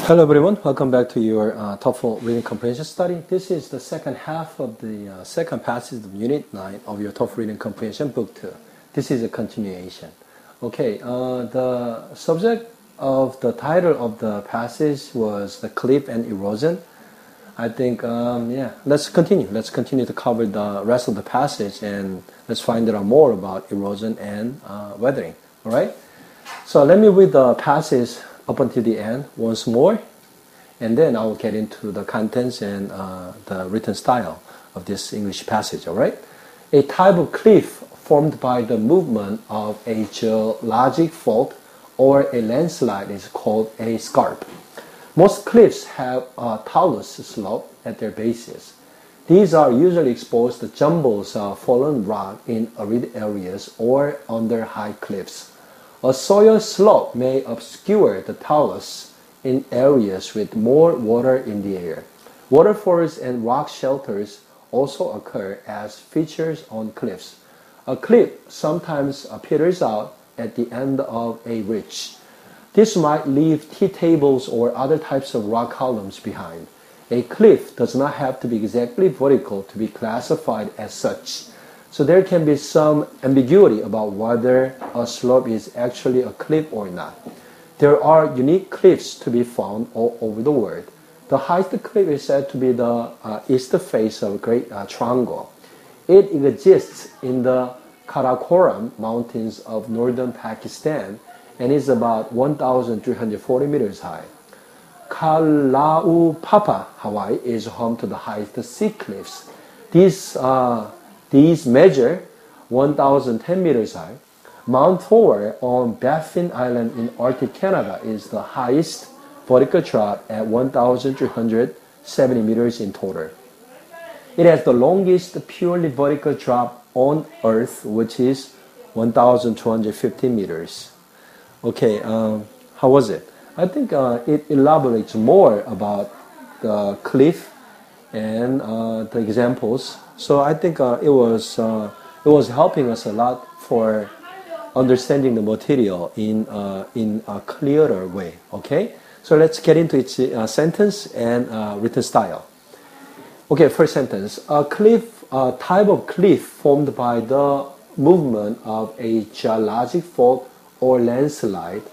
Hello everyone, welcome back to your TOEFL reading comprehension study. This is the second half of the second passage of Unit 9 of your TOEFL reading comprehension book 2. This is a continuation. Okay, the subject of the title of the passage was the cliff and erosion. I think, let's continue. Let's continue to cover the rest of the passage and let's find out more about erosion and weathering. All right? So let me read the passage up until the end once more, and then I will get into the contents and the written style of this English passage, all right? A type of cliff formed by the movement of a geologic fault or a landslide is called a scarp. Most cliffs have a talus slope at their bases. These are usually exposed to jumbles of fallen rock in arid areas or under high cliffs. A soil slope may obscure the talus in areas with more water in the air. Waterfalls and rock shelters also occur as features on cliffs. A cliff sometimes peters out at the end of a ridge. This might leave T-tables or other types of rock columns behind. A cliff does not have to be exactly vertical to be classified as such. So there can be some ambiguity about whether a slope is actually a cliff or not. There are unique cliffs to be found all over the world. The highest cliff is said to be the east face of Great Triangle. It exists in the Karakoram Mountains of northern Pakistan and is about 1,340 meters high. Kalaupapa, Hawaii is home to the highest sea cliffs. These measure 1,010 meters high. Mount Thor on Baffin Island in Arctic Canada is the highest vertical drop at 1,370 meters in total. It has the longest purely vertical drop on Earth, which is 1,250 meters. Okay, how was it? I think it elaborates more about the cliff and the examples. So I think it was helping us a lot for understanding the material in a clearer way. Okay, so let's get into its sentence and written style. Okay, first sentence: a type of cliff formed by the movement of a geologic fault or landslide.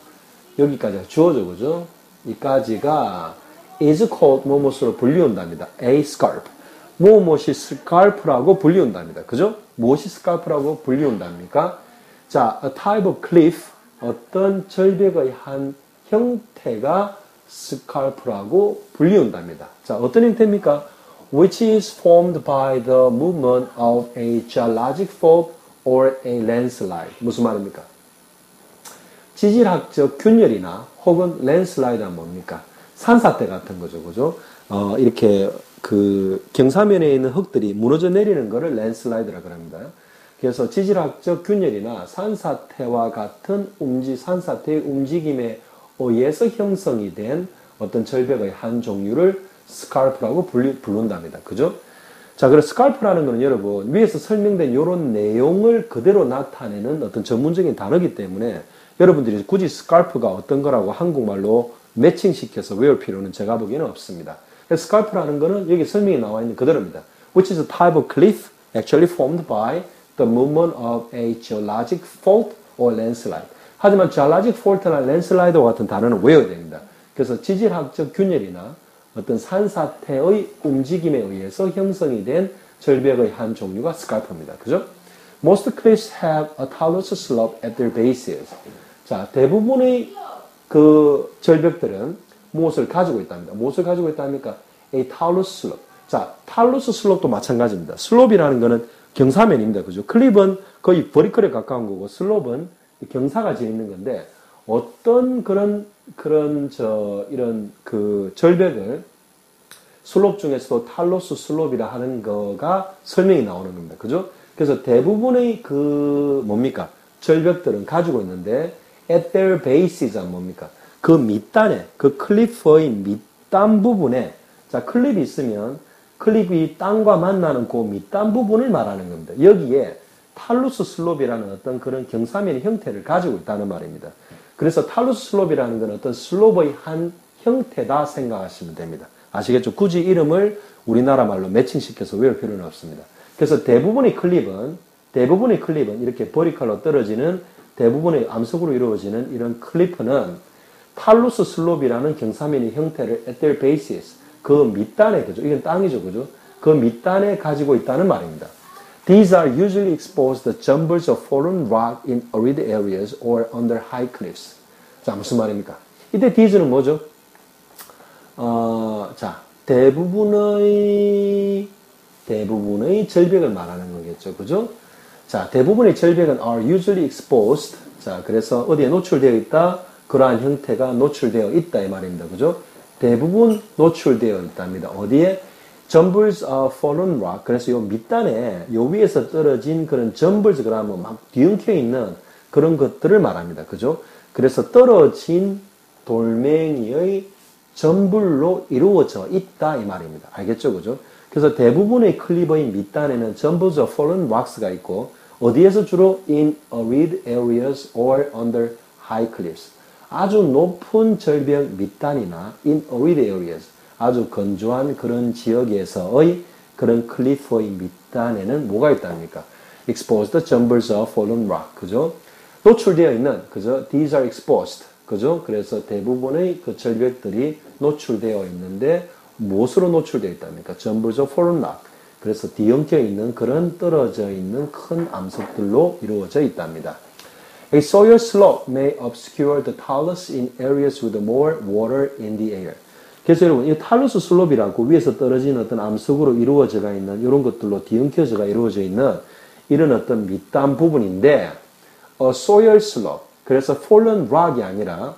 여기까지가 주어져, 그죠? 이까지가 is called 무엇으로 불리운답니다. A scarp. 무엇이 scarp라고 불리운답니다. 그죠? 무엇이 scarp라고 불리운답니까? 자, a type of cliff, 어떤 절벽의 한 형태가 scarp라고 불리운답니다. 자, 어떤 형태입니까? Which is formed by the movement of a geologic fault or a landslide. 무슨 말입니까? 지질학적 균열이나 혹은 랜슬라이드는 뭡니까? 산사태 같은 거죠, 그죠? 이렇게 그 경사면에 있는 흙들이 무너져 내리는 것을 랜슬라이드라고 합니다. 그래서 지질학적 균열이나 산사태와 같은 산사태의 움직임에 의해서 형성이 된 어떤 절벽의 한 종류를 스칼프라고 부른답니다. 그죠? 자, 그래서 스칼프라는 것은 여러분 위에서 설명된 이런 내용을 그대로 나타내는 어떤 전문적인 단어이기 때문에 여러분들이 굳이 스칼프가 어떤 거라고 한국말로 매칭시켜서 외울 필요는 제가 보기에는 없습니다. 스칼프라는 거는 여기 설명이 나와 있는 그대로입니다. Which is a type of cliff actually formed by the movement of a geologic fault or landslide. 하지만 geologic fault나 landslide와 같은 단어는 외워야 됩니다. 그래서 지질학적 균열이나 어떤 산사태의 움직임에 의해서 형성이 된 절벽의 한 종류가 스칼프입니다. 그죠? Most cliffs have a talus slope at their bases. 자, 대부분의 그 절벽들은 무엇을 가지고 있답니다. 무엇을 가지고 있답니까? A talus slope. 자, talus slope도 마찬가지입니다. 슬롭이라는 거는 경사면입니다. 그죠? 클립은 거의 버리컬에 가까운 거고, 슬롭은 경사가 지는 건데, 어떤 이런 그 절벽을 슬롭 중에서도 탈로스 슬롭이라 하는 거가 설명이 나오는 겁니다. 그죠? 그래서 대부분의 뭡니까? 절벽들은 가지고 있는데, at their bases 은 뭡니까? 그 밑단에, 그 클리프의 밑단 부분에, 자, 클립이 있으면, 클립이 땅과 만나는 그 밑단 부분을 말하는 겁니다. 여기에 탈루스 슬롭이라는 어떤 그런 경사면의 형태를 가지고 있다는 말입니다. 그래서 탈루스 슬롭이라는 건 어떤 슬롭의 한 형태다 생각하시면 됩니다. 아시겠죠? 굳이 이름을 우리나라 말로 매칭시켜서 외울 필요는 없습니다. 그래서 대부분의 클립은 이렇게 버리칼로 떨어지는 대부분의 암석으로 이루어지는 이런 클리프는 탈루스 슬롭이라는 경사면의 형태를 at their bases, 그 밑단에, 그죠? 이건 땅이죠, 그죠? 그 밑단에 가지고 있다는 말입니다. These are usually exposed jumbles of fallen rock in arid areas or under high cliffs. 자, 무슨 말입니까? 이때 these는 뭐죠? 자, 대부분의 절벽을 말하는 거겠죠, 그죠? 자, 대부분의 절벽은 are usually exposed. 자, 그래서 어디에 노출되어 있다? 그러한 형태가 노출되어 있다 이 말입니다. 그죠? 대부분 노출되어 있답니다. 어디에? Jumbles of fallen rock. 그래서 요 밑단에 요 위에서 떨어진 그런 jumbles, 그러면 막 뒤엉켜 있는 그런 것들을 말합니다. 그죠? 그래서 떨어진 돌멩이의 전불로 이루어져 있다 이 말입니다. 알겠죠? 그죠? 그래서 대부분의 클리버의 밑단에는 jumbles of fallen rocks가 있고 어디에서 주로? In arid areas or under high cliffs. 아주 높은 절벽 밑단이나 in arid areas, 아주 건조한 그런 지역에서의 그런 클리프의 밑단에는 뭐가 있답니까? Exposed jumbles of fallen rock. 그죠? 노출되어 있는, 그죠? These are exposed. 그죠? 그래서 대부분의 그 절벽들이 노출되어 있는데 무엇으로 노출되어 있답니까? Jumbles of fallen rock. 그래서 뒤엉켜 있는 그런 떨어져 있는 큰 암석들로 이루어져 있답니다. A soil slope may obscure the talus in areas with more water in the air. 그래서 여러분, 이 탈루스 슬롭이라고 위에서 떨어진 어떤 암석으로 이루어져가 있는 이런 것들로 뒤엉켜져가 이루어져 있는 이런 어떤 밑단 부분인데, soil slope. 그래서 fallen rock이 아니라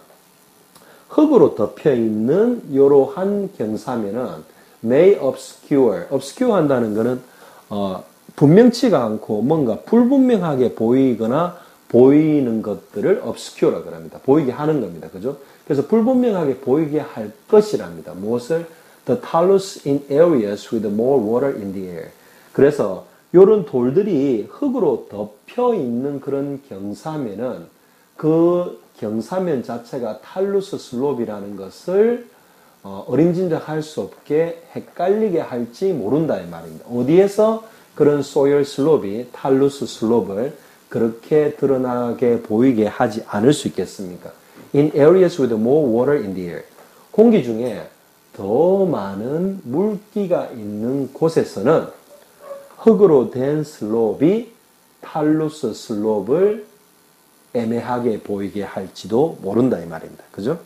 흙으로 덮여 있는 이러한 경사면은 may obscure 한다는 것은 분명치가 않고 뭔가 불분명하게 보이거나 보이는 것들을 obscure라고 합니다. 보이게 하는 겁니다. 그죠? 그래서 불분명하게 보이게 할 것이랍니다. 무엇을? The talus in areas with more water in the air. 그래서 이런 돌들이 흙으로 덮여 있는 그런 경사면은 그 경사면 자체가 탈루스 슬롭이라는 것을 어림짐작할 수 없게 헷갈리게 할지 모른다 이 말입니다. 어디에서 그런 소일 슬롭이 탈루스 슬롭을 그렇게 드러나게 보이게 하지 않을 수 있겠습니까? In areas with more water in the air. 공기 중에 더 많은 물기가 있는 곳에서는 흙으로 된 슬롭이 탈루스 슬롭을 애매하게 보이게 할지도 모른다 이 말입니다. 그죠?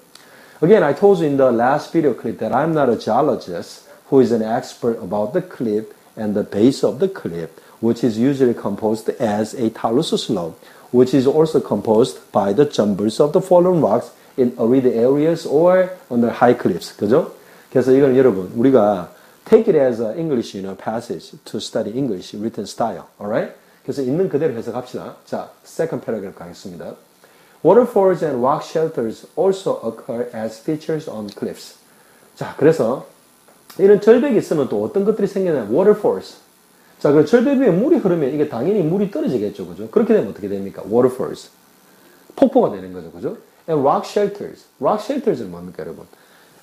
Again, I told you in the last video clip that I'm not a geologist who is an expert about the cliff and the base of the cliff, which is usually composed as a talus slope, which is also composed by the jumbles of the fallen rocks in arid areas or on the high cliffs. 그죠? 그래서 이건 여러분, 우리가 take it as an English, passage to study English written style. Alright? 그래서 있는 그대로 해석합시다. 자, second paragraph 가겠습니다. Waterfalls and rock shelters also occur as features on cliffs. 자, 그래서 이런 절벽이 있으면 또 어떤 것들이 생겨나요? Waterfalls. 자, 그 절벽 위에 물이 흐르면 이게 당연히 물이 떨어지겠죠, 그죠? 그렇게 되면 어떻게 됩니까? Waterfalls. 폭포가 되는 거죠, 그죠? And rock shelters. Rock shelters는 뭡니까, 여러분?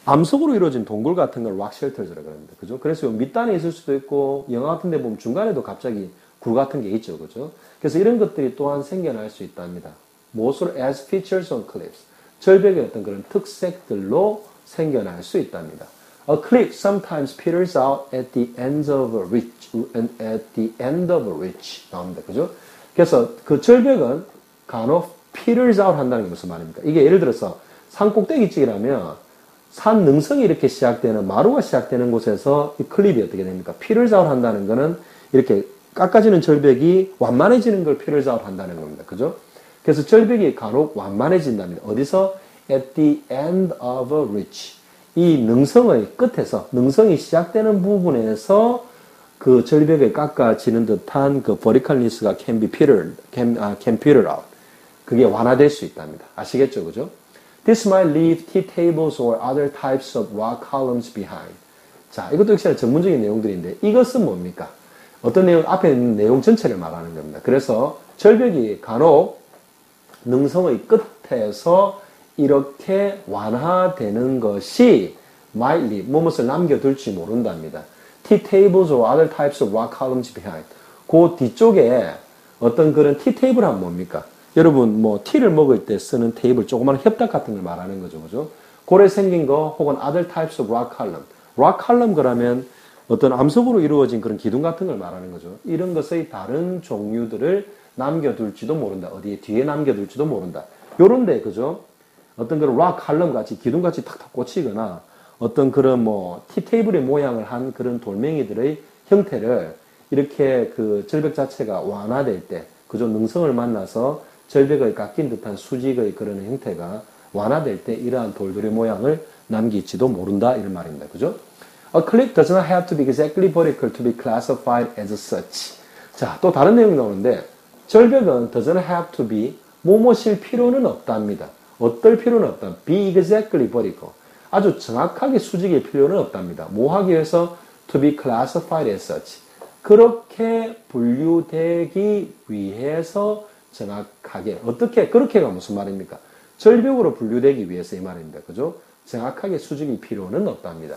암석으로 이루어진 동굴 같은 걸 rock shelters라고 합니다, 그죠? 그래서 밑단에 있을 수도 있고 영화 같은 데 보면 중간에도 갑자기 굴 같은 게 있죠, 그죠? 그래서 이런 것들이 또한 생겨날 수 있답니다. 무엇으로? As features on cliffs. 절벽의 어떤 그런 특색들로 생겨날 수 있답니다. A cliff sometimes peters out at the end of a ridge. 나옵니다. 그죠? 그래서 그 절벽은 간혹 peters out 한다는 게 무슨 말입니까? 이게 예를 들어서 산 꼭대기 쪽이라면 산 능성이 이렇게 시작되는, 마루가 시작되는 곳에서 이 클립이 어떻게 됩니까? peters out 한다는 거는 이렇게 깎아지는 절벽이 완만해지는 걸 peters out 한다는 겁니다. 그죠? 그래서 절벽이 간혹 완만해진답니다. 어디서? At the end of a ridge. 이 능성의 끝에서, 능성이 시작되는 부분에서 그 절벽에 깎아지는 듯한 그 verticalness가 can peter out. 그게 완화될 수 있답니다. 아시겠죠? 그죠? This might leave T-tables or other types of rock columns behind. 자, 이것도 역시 전문적인 내용들인데 이것은 뭡니까? 어떤 내용, 앞에 있는 내용 전체를 말하는 겁니다. 그래서 절벽이 간혹 능성의 끝에서 이렇게 완화되는 것이 might leave, 무엇을 남겨둘지 모른답니다. tea tables or other types of rock columns behind. 그 뒤쪽에 어떤 그런 tea table 하면 뭡니까? 여러분 뭐 티를 먹을 때 쓰는 테이블, 조그마한 협탁 같은 걸 말하는 거죠, 그죠? 고래 생긴 거 혹은 other types of rock column. rock column 그러면 어떤 암석으로 이루어진 그런 기둥 같은 걸 말하는 거죠. 이런 것의 다른 종류들을 남겨둘지도 모른다. 어디에 뒤에 남겨둘지도 모른다. 요런데 그죠? 어떤 그런 rock column 같이 기둥 같이 탁탁 꽂히거나 어떤 그런 뭐 티테이블의 모양을 한 그런 돌멩이들의 형태를 이렇게 그 절벽 자체가 완화될 때, 그죠? 능성을 만나서 절벽의 깎인 듯한 수직의 그런 형태가 완화될 때 이러한 돌들의 모양을 남길지도 모른다 이런 말입니다. 그죠? A cliff does not have to be exactly vertical to be classified as such. 자, 또 다른 내용이 나오는데 절벽은 does not have to be 뭐뭐실 필요는 없답니다. 어떨 필요는 없다. Be exactly vertical. 아주 정확하게 수직일 필요는 없답니다. 뭐 하기 위해서? To be classified as such. 그렇게 분류되기 위해서 정확하게. 어떻게? 그렇게가 무슨 말입니까? 절벽으로 분류되기 위해서 이 말입니다. 그죠? 정확하게 수직일 필요는 없답니다.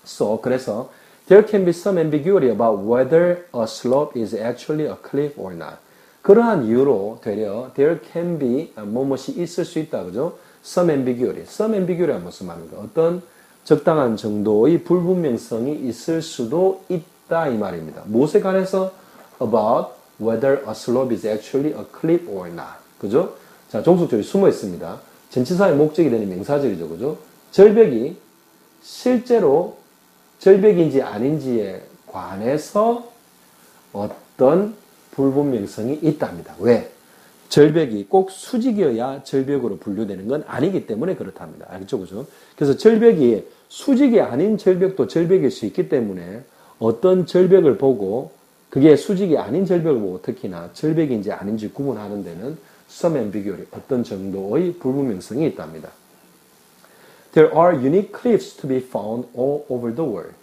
So, 그래서 there can be some ambiguity about whether a slope is actually a cliff or not. 그러한 이유로 되려 there can be 뭐뭇이 있을 수 있다. 그죠? Some ambiguity. Some ambiguity가 무슨 말입니까? 어떤 적당한 정도의 불분명성이 있을 수도 있다 이 말입니다. 무엇에 관해서? About whether a slope is actually a cliff or not. 그죠? 자, 종속절이 숨어 있습니다. 전치사의 목적이 되는 명사절이죠. 그죠? 절벽이 실제로 절벽인지 아닌지에 관해서 어떤 불분명성이 있답니다. 왜? 절벽이 꼭 수직이어야 절벽으로 분류되는 건 아니기 때문에 그렇답니다. 알겠죠? 그죠? 그래서 절벽이 수직이 아닌 절벽도 절벽일 수 있기 때문에 어떤 절벽을 보고 그게 수직이 아닌 절벽을 보고 특히나 절벽인지 아닌지 구분하는 데는 some ambiguity, 어떤 정도의 불분명성이 있답니다. There are unique cliffs to be found all over the world.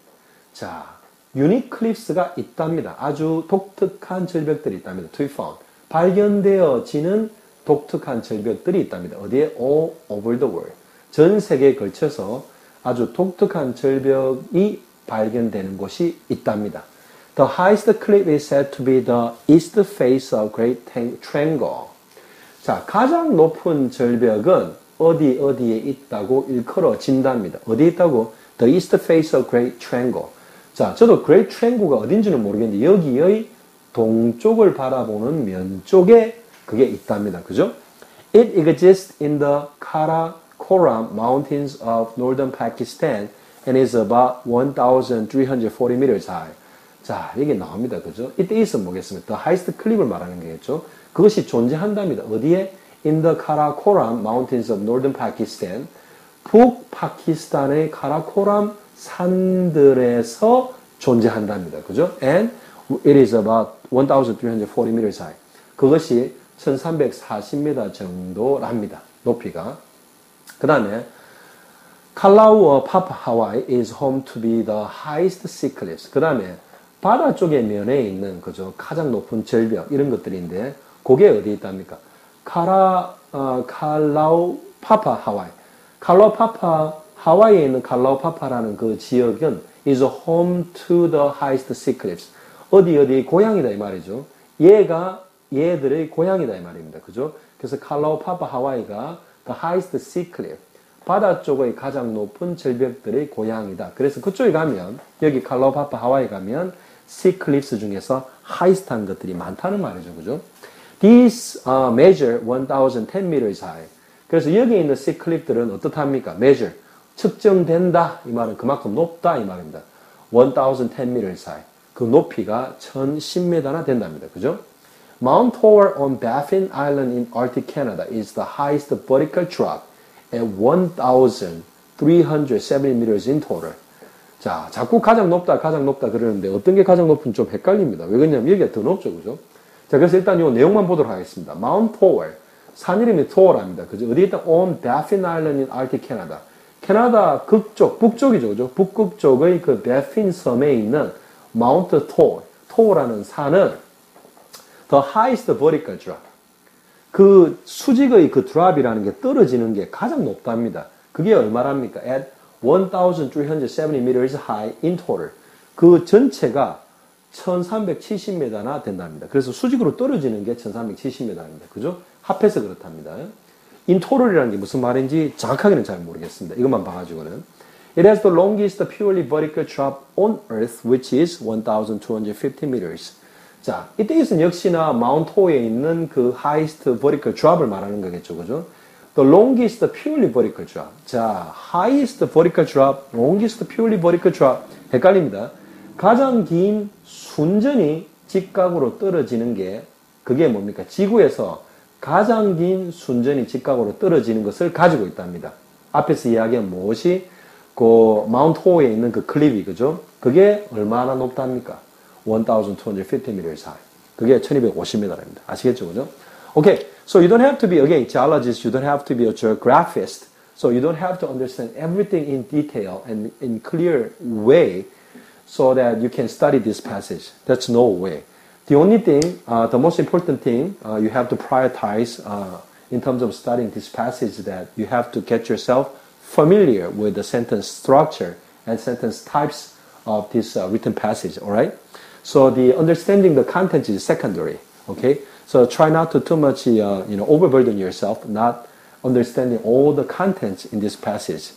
자, unique cliffs가 있답니다. 아주 독특한 절벽들이 있답니다. To be found. 발견되어지는 독특한 절벽들이 있답니다. 어디에? All over the world. 전 세계에 걸쳐서 아주 독특한 절벽이 발견되는 곳이 있답니다. The highest cliff is said to be the east face of Great Triangle. 자, 가장 높은 절벽은 어디에 있다고 일컬어진답니다. 어디에 있다고? The east face of Great Triangle. 자, 저도 Great Triangle가 어딘지는 모르겠는데 여기의 동쪽을 바라보는 면 쪽에 그게 있답니다. 그죠? It exists in the Karakoram Mountains of northern Pakistan and is about 1,340 meters high. 자, 이게 나옵니다. 그죠? It is 뭐겠습니까? The highest cliff을 말하는 거겠죠? 그것이 존재한답니다. 어디에? In the Karakoram Mountains of northern Pakistan. 북파키스탄의 카라코람 산들에서 존재한답니다. 그죠? And it is about 1,340 meters high. 그것이 1340m 정도랍니다. 높이가. 그 다음에 칼라우어 파파 하와이 is home to be the highest sea cliffs. 그 다음에 바다 쪽의 면에 있는 그죠? 가장 높은 절벽 이런 것들인데 그게 어디에 있답니까? 칼라우 파파 하와이. 칼라우 파파 하와이에 있는 칼라우 파파라는 그 지역은 is home to the highest sea cliffs. 어디 고향이다 이 말이죠. 얘들의 고향이다 이 말입니다. 그죠? 그래서 칼라우 파파 하와이가 the highest sea cliff. 바다 쪽의 가장 높은 절벽들의 고향이다. 그래서 그쪽에 가면 여기 칼라우 파파 하와이 가면 sea cliffs 중에서 highest한 것들이 많다는 말이죠. 그죠? These measure 1,010 meters high. 그래서 여기 있는 sea cliff들은 어떻답니까? measure. 측정된다. 이 말은 그만큼 높다. 이 말입니다. 1,010 meters high. 그 높이가 1,010m나 된답니다. 그죠? Mount Tower on Baffin Island in Arctic Canada is the highest vertical drop at 1,370 meters in total. 자, 자꾸 가장 높다 그러는데 어떤 게 가장 높은 좀 헷갈립니다. 왜 그러냐면 여기가 더 높죠. 그죠? 자, 그래서 일단 이 내용만 보도록 하겠습니다. Mount Tower. 산 이름이 토어랍니다. 그죠? 어디에 있다? On Baffin Island in Arctic Canada. 캐나다 극쪽, 북쪽이죠. 그죠? 북극 쪽의 그 베핀 섬에 있는 마운트 토어라는 산은 the highest vertical drop. 그 수직의 그 드랍이라는 게 떨어지는 게 가장 높답니다. 그게 얼마랍니까? At 1,370 meters high in total. 그 전체가 1,370m나 된답니다. 그래서 수직으로 떨어지는 게 1,370m입니다. 그죠? 합해서 그렇답니다. In total이라는 게 무슨 말인지 정확하게는 잘 모르겠습니다. 이것만 봐가지고는. It has the longest purely vertical drop on Earth, which is 1,250 meters. 자, 이때에서는 역시나 마운트 호에 있는 그 highest vertical drop을 말하는 거겠죠, 그죠? The longest purely vertical drop. 자, highest vertical drop, longest purely vertical drop. 헷갈립니다. 가장 긴 순전히 직각으로 떨어지는 게 그게 뭡니까? 지구에서 가장 긴 순전히 직각으로 떨어지는 것을 가지고 있답니다. 앞에서 이야기한 무엇이 그 마운트 호에 있는 그 클립이 그죠? 그게 얼마나 높답니까? 1,250 meters high. 그게 1,250m입니다. 아시겠죠, 그죠? Okay, so you don't have to be again geologist. You don't have to be a geographist. So you don't have to understand everything in detail and in clear way, so that you can study this passage. That's no way. The only thing, the most important thing you have to prioritize in terms of studying this passage is that you have to get yourself familiar with the sentence structure and sentence types of this written passage, all right? So the understanding the content is secondary, okay? So try not to too much, overburden yourself, not understanding all the contents in this passage.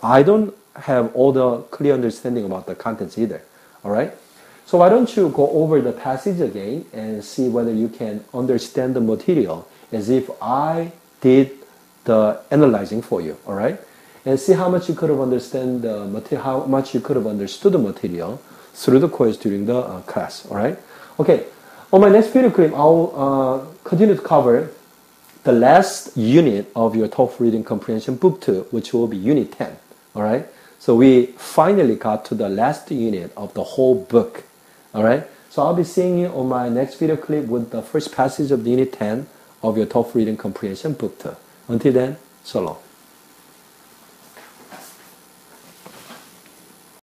I don't have all the clear understanding about the contents either, all right? So why don't you go over the passage again and see whether you can understand the material as if I did the analyzing for you, all right? And see how much you could have understand the material, how much you could have understood the material through the course during the class, all right? Okay, on my next video clip, I'll continue to cover the last unit of your TOEFL Reading Comprehension Book 2, which will be Unit 10, all right? So we finally got to the last unit of the whole book, all right? So I'll be seeing you on my next video clip with the first passage of the Unit 10 of your TOEFL Reading Comprehension Book 2. Until then, so long.